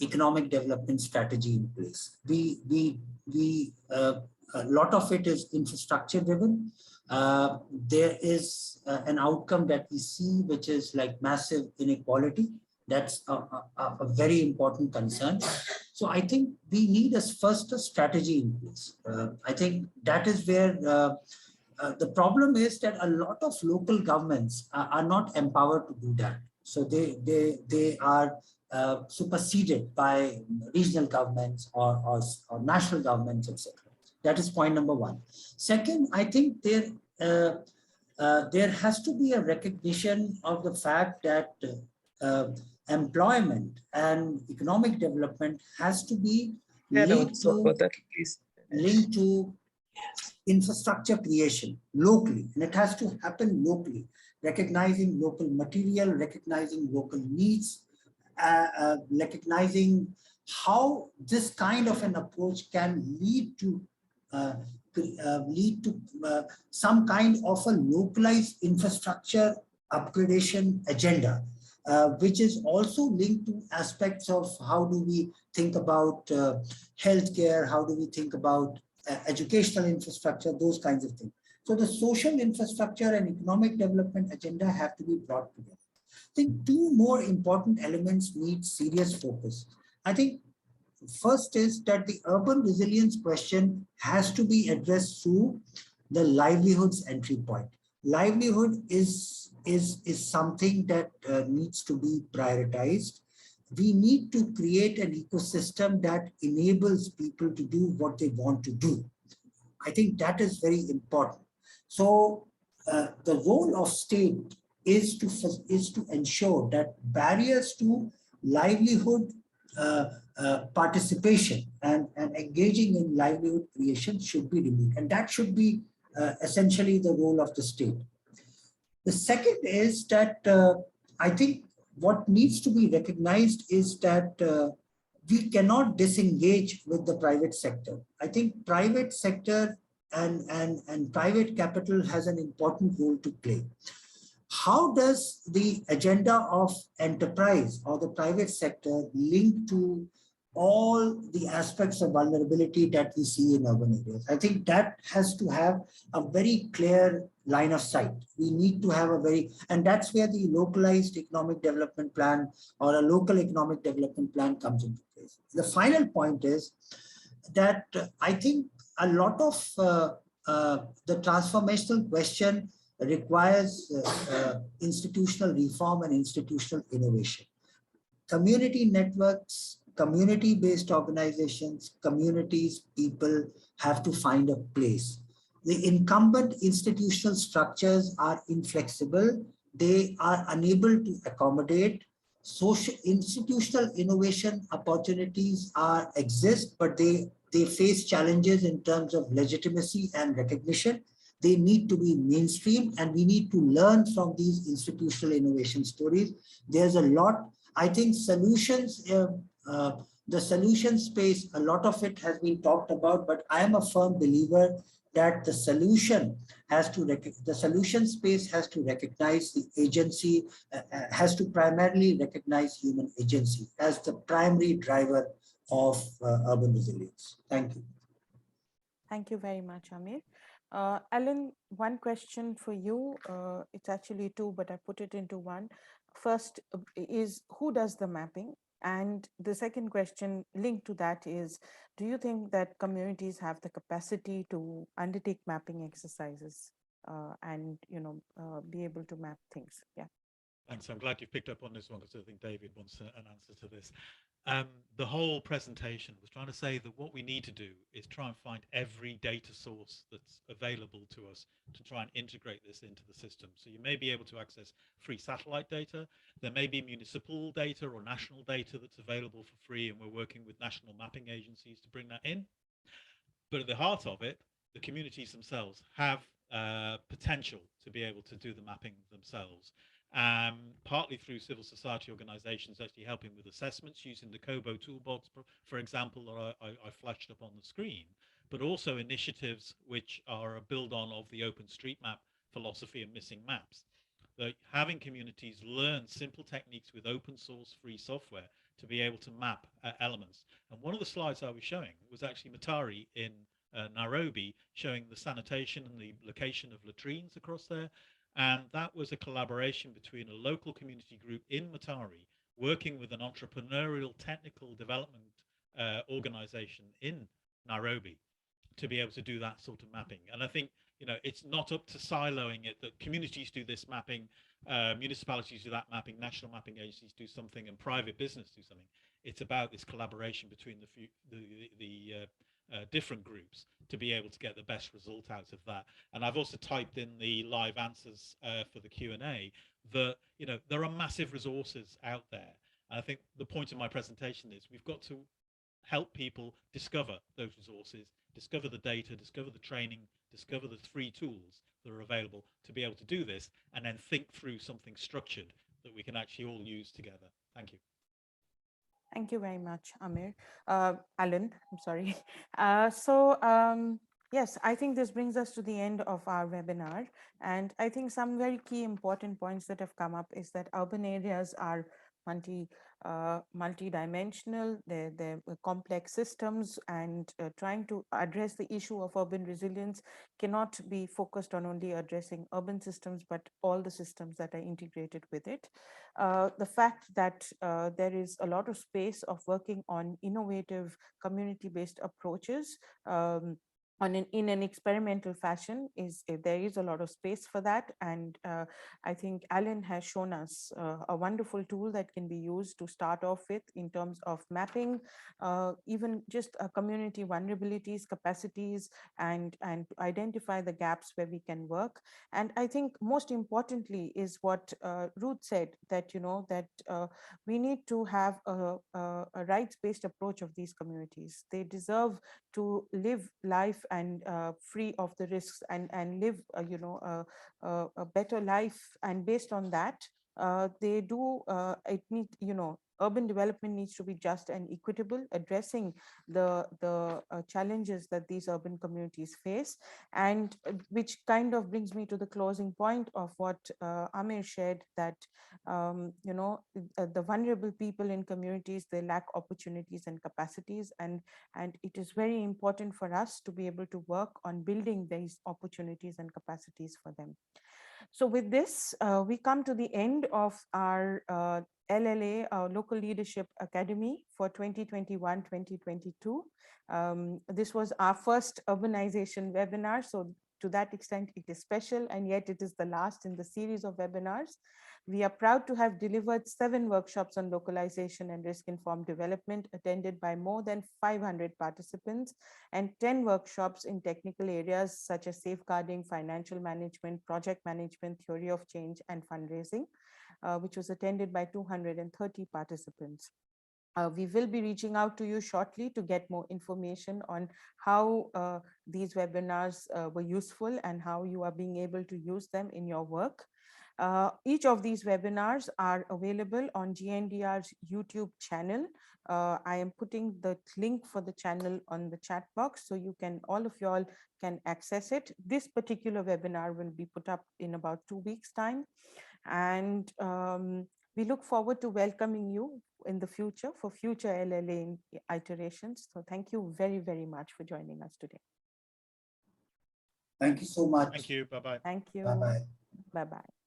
economic development strategy in place. A lot of it is infrastructure driven. There is an outcome that we see, which is like massive inequality. That's a very important concern. So I think we need first a strategy in place. I think that is where the problem is, that a lot of local governments are not empowered to do that. So they are superseded by regional governments or national governments, etc. That is point number one. Second, I think there has to be a recognition of the fact that uh, employment and economic development has to be Yeah, don't linked talk about to that, please. linked to infrastructure creation locally, and it has to happen locally, recognizing local material, recognizing local needs, recognizing how this kind of an approach can uh, lead to some kind of a localized infrastructure upgradation agenda, which is also linked to aspects of how do we think about healthcare, how do we think about educational infrastructure, those kinds of things. So the social infrastructure and economic development agenda have to be brought together. I think two more important elements need serious focus. I think first is that the urban resilience question has to be addressed through the livelihoods entry point. Livelihood is something that needs to be prioritized. We need to create an ecosystem that enables people to do what they want to do. I think that is very important. So the role of state is to ensure that barriers to livelihood uh, participation and engaging in livelihood creation should be removed, and that should be essentially the role of the state. The second is that I think what needs to be recognized is that we cannot disengage with the private sector. I think private sector and private capital has an important role to play. How does the agenda of enterprise or the private sector link to all the aspects of vulnerability that we see in urban areas? I think that has to have a very clear line of sight. We need to have a very, and that's where the localized economic development plan or a local economic development plan comes into place. The final point is that I think a lot of the transformational question requires institutional reform and institutional innovation. Community networks, community-based organizations, communities, people have to find a place. The incumbent institutional structures are inflexible. They are unable to accommodate. Social institutional innovation opportunities exist, but they face challenges in terms of legitimacy and recognition. They need to be mainstream, and we need to learn from these institutional innovation stories. There's a lot. I think solutions, the solution space, a lot of it has been talked about, but I am a firm believer that the solution the solution space has to recognize the agency, has to primarily recognize human agency as the primary driver of urban resilience. Thank you. Thank you very much, Amir. Alan, one question for you. It's actually two, but I put it into one. First is, who does the mapping? And the second question linked to that is, do you think that communities have the capacity to undertake mapping exercises and be able to map things? Yeah. Thanks. I'm glad you picked up on this one because I think David wants an answer to this. The whole presentation was trying to say that what we need to do is try and find every data source that's available to us to try and integrate this into the system. So you may be able to access free satellite data. There may be municipal data or national data that's available for free, and we're working with national mapping agencies to bring that in. But at the heart of it, the communities themselves have potential to be able to do the mapping themselves. Partly through civil society organizations actually helping with assessments using the Kobo toolbox, for example, that I flashed up on the screen, but also initiatives which are a build on of the OpenStreetMap philosophy of missing maps. That having communities learn simple techniques with open source free software to be able to map elements. And one of the slides I was showing was actually Matari in Nairobi, showing the sanitation and the location of latrines across there. And that was a collaboration between a local community group in Matari working with an entrepreneurial technical development organization in Nairobi to be able to do that sort of mapping. And I think, it's not up to siloing it, that communities do this mapping, municipalities do that mapping, national mapping agencies do something, and private business do something. It's about this collaboration between different groups to be able to get the best result out of that. And I've also typed in the live answers for the Q&A that, you know, there are massive resources out there. And I think the point of my presentation is we've got to help people discover those resources, discover the data, discover the training, discover the free tools that are available to be able to do this, and then think through something structured that we can actually all use together. Thank you. Thank you very much, Amir. Alan, I'm sorry. Yes, I think this brings us to the end of our webinar. And I think some very key important points that have come up is that urban areas are multi-dimensional, they're complex systems, and trying to address the issue of urban resilience cannot be focused on only addressing urban systems, but all the systems that are integrated with it. The fact that there is a lot of space of working on innovative community-based approaches in an experimental fashion is there is a lot of space for that, and I think Alan has shown us a wonderful tool that can be used to start off with in terms of mapping even just community vulnerabilities, capacities, and identify the gaps where we can work. And I think most importantly is what Ruth said, that we need to have a rights-based approach of these communities. They deserve to live life and free of the risks and live a better life, and based on that they do it need urban development needs to be just and equitable, addressing the challenges that these urban communities face, and which kind of brings me to the closing point of what Amir shared, that the vulnerable people in communities, they lack opportunities and capacities, and it is very important for us to be able to work on building these opportunities and capacities for them. So with this, we come to the end of our LLA, our Local Leadership Academy for 2021-2022. This was our first urbanization webinar. So to that extent, it is special, and yet it is the last in the series of webinars. We are proud to have delivered 7 workshops on localization and risk-informed development, attended by more than 500 participants, and 10 workshops in technical areas such as safeguarding, financial management, project management, theory of change, and fundraising, which was attended by 230 participants. We will be reaching out to you shortly to get more information on how these webinars were useful and how you are being able to use them in your work. Each of these webinars are available on GNDR's YouTube channel. I am putting the link for the channel on the chat box, so you can, all of y'all can access it. This particular webinar will be put up in about 2 weeks' time. And we look forward to welcoming you in the future for future LLA iterations. So thank you very, very much for joining us today. Thank you so much. Thank you. Bye-bye. Thank you. Bye-bye. Bye-bye.